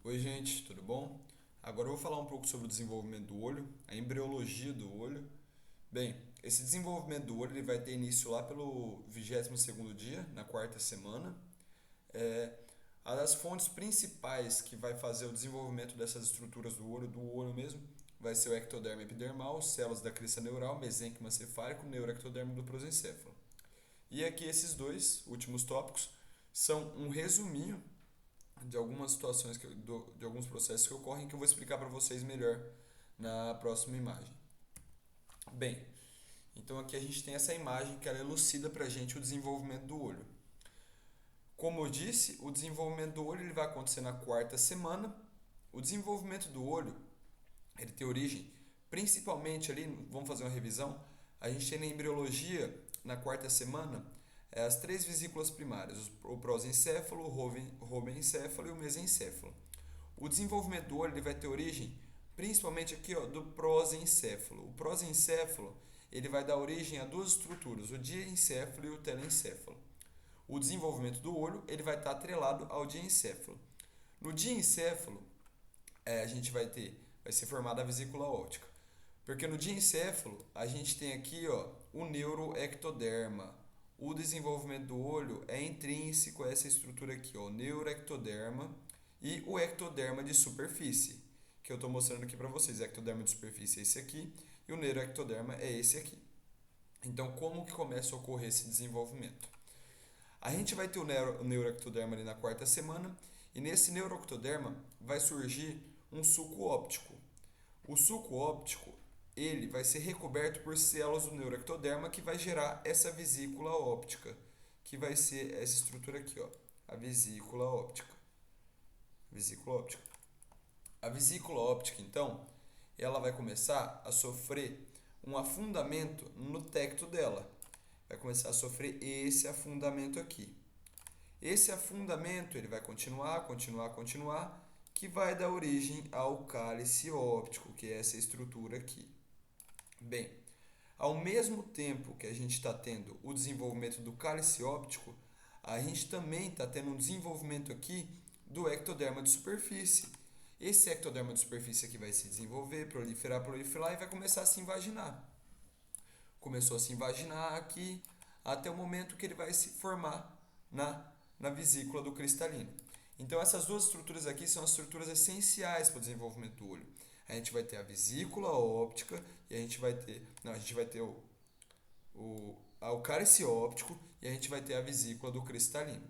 Oi, gente, tudo bom? Agora eu vou falar um pouco sobre o desenvolvimento do olho, a embriologia do olho. Bem, esse desenvolvimento do olho ele vai ter início lá pelo 22º dia, na quarta semana. É, a das fontes principais que vai fazer o desenvolvimento dessas estruturas do olho mesmo, vai ser o ectoderma epidermal, células da crista neural, mesênquima cefálico, neuroectoderma do prosencéfalo. E aqui esses dois últimos tópicos são um resuminho de algumas situações, de alguns processos que ocorrem que eu vou explicar para vocês melhor na próxima imagem. Bem, então aqui a gente tem essa imagem que ela elucida para a gente o desenvolvimento do olho. Como eu disse, o desenvolvimento do olho ele vai acontecer na quarta semana. O desenvolvimento do olho ele tem origem principalmente ali, vamos fazer uma revisão, a gente tem na embriologia, na quarta semana, as três vesículas primárias, o prosencéfalo, o robencéfalo e o mesencéfalo. O desenvolvimento do olho ele vai ter origem principalmente aqui ó, do prosencéfalo. O prosencéfalo ele vai dar origem a duas estruturas, o diencéfalo e o telencéfalo. O desenvolvimento do olho ele vai estar atrelado ao diencéfalo. No diencéfalo, a gente vai ser formada a vesícula óptica. Porque no diencéfalo, a gente tem aqui ó, o neuroectoderma. O desenvolvimento do olho é intrínseco a essa estrutura aqui, ó, o neuroectoderma e o ectoderma de superfície, que eu estou mostrando aqui para vocês. O ectoderma de superfície é esse aqui e o neuroectoderma é esse aqui. Então, como que começa a ocorrer esse desenvolvimento? A gente vai ter o neuroectoderma ali na quarta semana e nesse neuroectoderma vai surgir um suco óptico. O suco óptico ele vai ser recoberto por células do neuroectoderma que vai gerar essa vesícula óptica, que vai ser essa estrutura aqui, ó, a vesícula óptica. Vesícula óptica. A vesícula óptica, então, ela vai começar a sofrer um afundamento no tecto dela. Vai começar a sofrer esse afundamento aqui. Esse afundamento ele vai continuar, que vai dar origem ao cálice óptico, que é essa estrutura aqui. Bem, ao mesmo tempo que a gente está tendo o desenvolvimento do cálice óptico, a gente também está tendo um desenvolvimento aqui do ectoderma de superfície. Esse ectoderma de superfície aqui vai se desenvolver, proliferar e vai começar a se invaginar. Começou a se invaginar aqui até o momento que ele vai se formar na vesícula do cristalino. Então essas duas estruturas aqui são as estruturas essenciais para o desenvolvimento do olho. A gente vai ter a vesícula óptica e a gente vai ter, não, a gente vai ter o cálice óptico e a gente vai ter a vesícula do cristalino.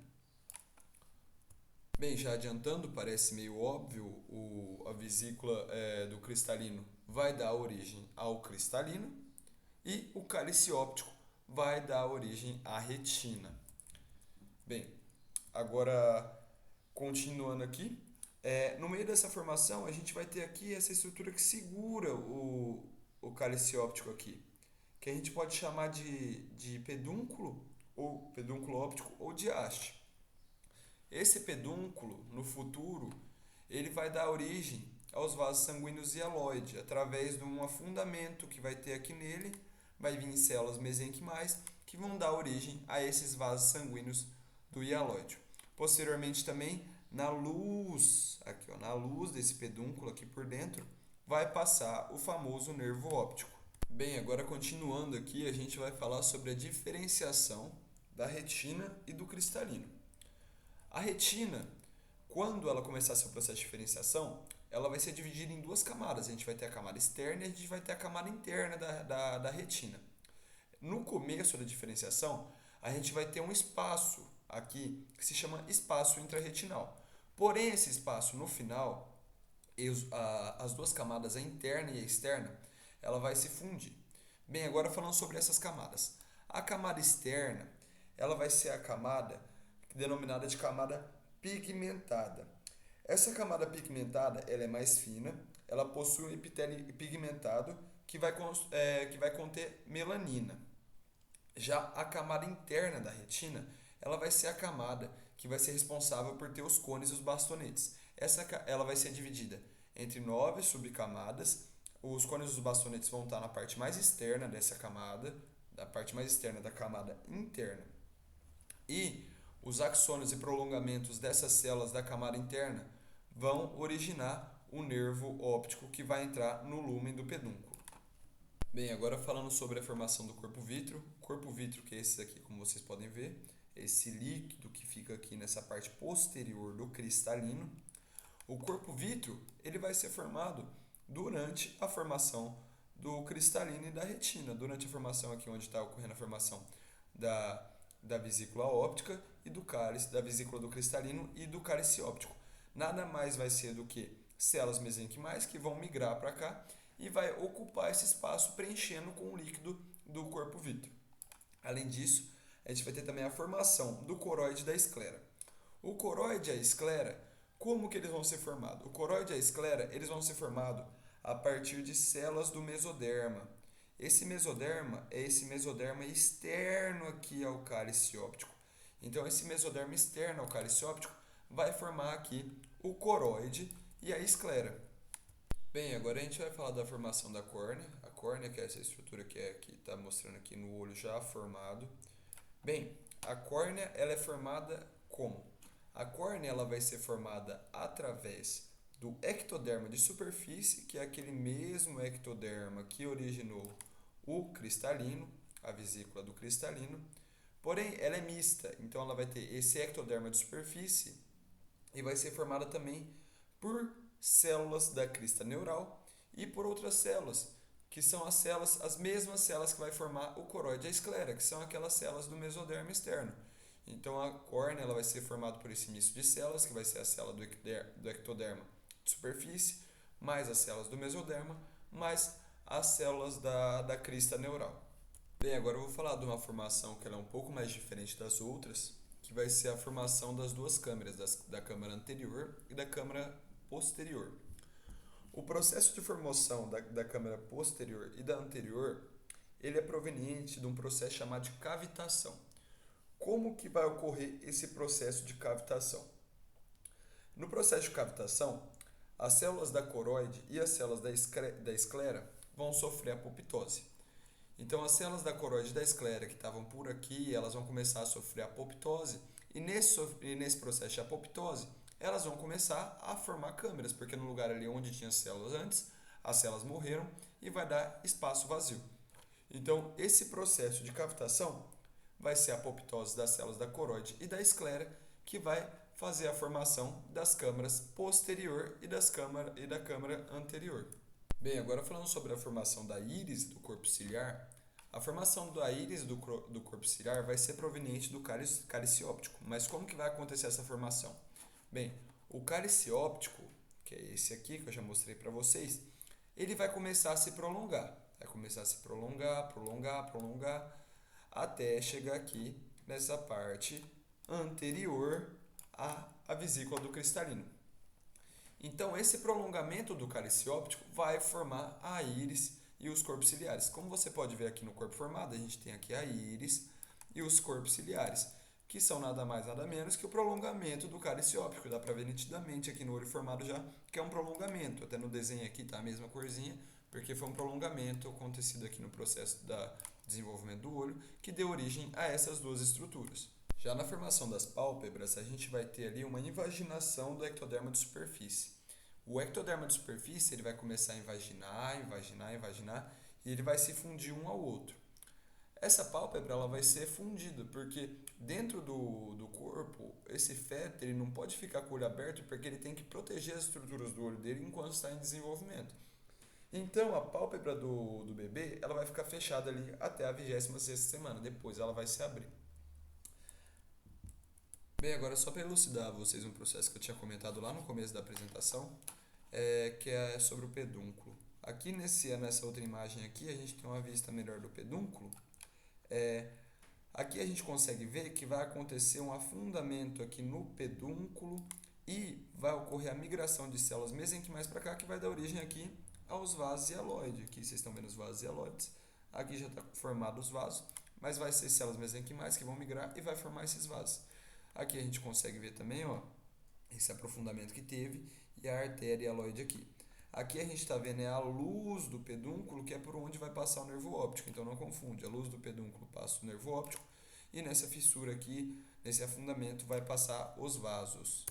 Bem, já adiantando, parece meio óbvio, a vesícula do cristalino vai dar origem ao cristalino e o cálice óptico vai dar origem à retina. Bem, agora continuando aqui, no meio dessa formação a gente vai ter aqui essa estrutura que segura o cálice óptico aqui, que a gente pode chamar de pedúnculo, ou pedúnculo óptico, ou de haste. Esse pedúnculo, no futuro, ele vai dar origem aos vasos sanguíneos hialoide, através de um afundamento que vai ter aqui nele, vai vir células mesenquimais que vão dar origem a esses vasos sanguíneos do hialóide. Posteriormente também, na luz, aqui ó, na luz desse pedúnculo aqui por dentro, vai passar o famoso nervo óptico. Bem, agora continuando aqui, a gente vai falar sobre a diferenciação da retina e do cristalino. A retina, quando ela começar seu processo de diferenciação, ela vai ser dividida em duas camadas. A gente vai ter a camada externa e a gente vai ter a camada interna da retina. No começo da diferenciação, a gente vai ter um espaço aqui que se chama espaço intrarretinal. Porém, esse espaço no final, as duas camadas, a interna e a externa, ela vai se fundir. Bem, agora falando sobre essas camadas. A camada externa, ela vai ser a camada denominada de camada pigmentada. Essa camada pigmentada ela é mais fina, ela possui um epitélio pigmentado que vai conter melanina. Já a camada interna da retina, ela vai ser a camada que vai ser responsável por ter os cones e os bastonetes. Ela vai ser dividida entre 9 subcamadas. Os cones e os bastonetes vão estar na parte mais externa dessa camada, da parte mais externa da camada interna. E os axônios e prolongamentos dessas células da camada interna vão originar o nervo óptico que vai entrar no lúmen do pedúnculo. Bem, agora falando sobre a formação do corpo vítreo. O corpo vítreo, que é esse aqui, como vocês podem ver, esse líquido que fica aqui nessa parte posterior do cristalino. O corpo vítreo ele vai ser formado durante a formação do cristalino e da retina, durante a formação aqui onde está ocorrendo a formação da vesícula óptica e do cálice, da vesícula do cristalino e do cálice óptico. Nada mais vai ser do que células mesenquimais que vão migrar para cá e vai ocupar esse espaço preenchendo com o líquido do corpo vítreo. Além disso, a gente vai ter também a formação do coroide e da esclera. O coroide e a esclera, como que eles vão ser formados? O coroide e a esclera, eles vão ser formados a partir de células do mesoderma. Esse mesoderma é esse mesoderma externo aqui ao cálice óptico. Então, esse mesoderma externo ao cálice óptico vai formar aqui o coroide e a esclera. Bem, agora a gente vai falar da formação da córnea. A córnea, que é essa estrutura que está mostrando aqui no olho já formado. Bem, a córnea ela é formada como? A córnea ela vai ser formada através do ectoderma de superfície, que é aquele mesmo ectoderma que originou o cristalino, a vesícula do cristalino. Porém, ela é mista, então ela vai ter esse ectoderma de superfície e vai ser formada também por células da crista neural e por outras células, que são as mesmas células que vai formar o coroide e a esclera, que são aquelas células do mesoderma externo. Então a córnea ela vai ser formada por esse misto de células, que vai ser a célula do ectoderma de superfície, mais as células do mesoderma, mais as células da crista neural. Bem, agora eu vou falar de uma formação que ela é um pouco mais diferente das outras, que vai ser a formação das duas câmeras, da câmara anterior e da câmara posterior. O processo de formação da câmara posterior e da anterior, ele é proveniente de um processo chamado de cavitação. Como que vai ocorrer esse processo de cavitação? No processo de cavitação, as células da coroide e as células da esclera vão sofrer apoptose. Então, as células da coroide e da esclera que estavam por aqui, elas vão começar a sofrer apoptose e nesse processo de apoptose, elas vão começar a formar câmeras, porque no lugar ali onde tinha células antes, as células morreram e vai dar espaço vazio. Então, esse processo de cavitação vai ser a apoptose das células da coroide e da esclera, que vai fazer a formação das câmaras posterior e da câmara anterior. Bem, agora falando sobre a formação da íris do corpo ciliar, a formação da íris do corpo ciliar vai ser proveniente do cálice óptico. Mas como que vai acontecer essa formação? Bem, o cálice óptico, que é esse aqui que eu já mostrei para vocês, ele vai começar a se prolongar. Vai começar a se prolongar, até chegar aqui nessa parte anterior à vesícula do cristalino. Então, esse prolongamento do cálice óptico vai formar a íris e os corpos ciliares. Como você pode ver aqui no corpo formado, a gente tem aqui a íris e os corpos ciliares, que são nada mais nada menos que o prolongamento do cálice óptico. Dá para ver nitidamente aqui no olho formado já que é um prolongamento. Até no desenho aqui está a mesma corzinha, porque foi um prolongamento acontecido aqui no processo do desenvolvimento do olho que deu origem a essas duas estruturas. Já na formação das pálpebras, a gente vai ter ali uma invaginação do ectoderma de superfície. O ectoderma de superfície ele vai começar a invaginar, e ele vai se fundir um ao outro. Essa pálpebra ela vai ser fundida, porque dentro do corpo, esse feto ele não pode ficar com o olho aberto, porque ele tem que proteger as estruturas do olho dele enquanto está em desenvolvimento. Então, a pálpebra do bebê ela vai ficar fechada ali até a 26ª semana, depois ela vai se abrir. Bem, agora só para elucidar a vocês um processo que eu tinha comentado lá no começo da apresentação, que é sobre o pedúnculo. Aqui nessa outra imagem aqui, a gente tem uma vista melhor do pedúnculo. Aqui a gente consegue ver que vai acontecer um afundamento aqui no pedúnculo e vai ocorrer a migração de células mesenquimais para cá, que vai dar origem aqui aos vasos hialoides. Aqui vocês estão vendo os vasos hialoides. Aqui já está formado os vasos, mas vai ser células mesenquimais que vão migrar e vai formar esses vasos. Aqui a gente consegue ver também, ó, esse aprofundamento que teve e a artéria hialoide aqui. Aqui a gente está vendo a luz do pedúnculo, que é por onde vai passar o nervo óptico. Então não confunde, a luz do pedúnculo passa o nervo óptico e nessa fissura aqui, nesse afundamento, vai passar os vasos.